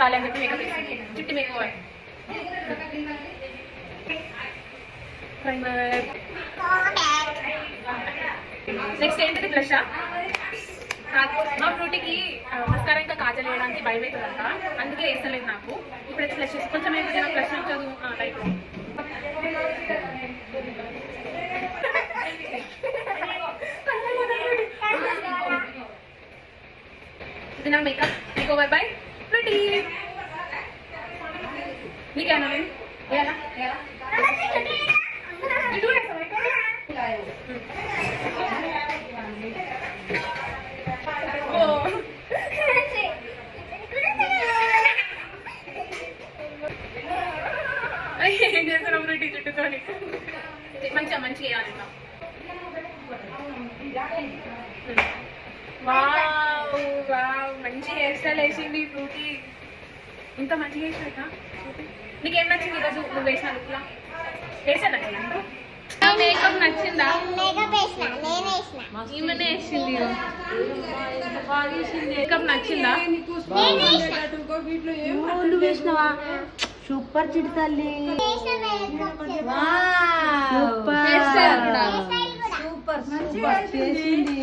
కాలేదని చెప్పి మేకప్ వేసింది. చిట్టి మేకప్ నెక్స్ట్ ఏంటిది బ్లష్. మా ఫ్రూటీకి మస్కారా ఇంకా కాజల్ వేయడానికి భయం అవుతుందంట, అందుకే వేస్తలేదు నాకు. ఇప్పుడైతే బ్లష్ వేసి కొంచెం ఏంటంటే నాకు బ్లష్ నచ్చదు లైక్. ఇది నా makeup make over by Frooti. నీకేనా వేయాలా ఏం చేస్తున్నాం ఫ్రూటీ చుట్టుకొని మంచిగా వేయాలి. వావ్ వావ్ మంచి హెయిర్ స్టైల్ వేసింది ఫ్రూటీ. ఇంత మంచిగా వేసినాక నీకేం నచ్చింది ఈరోజు నువ్వు వేసిన లుక్లా? వేసా నచ్చిందా నీకు? మేకప్ నచ్చిందా? ఈమెనే వేసింది. మేకప్ నచ్చిందా? వేసినావా? సూపర్ చిడి తల్లి, సూపర్ సూపర్ చేసింది.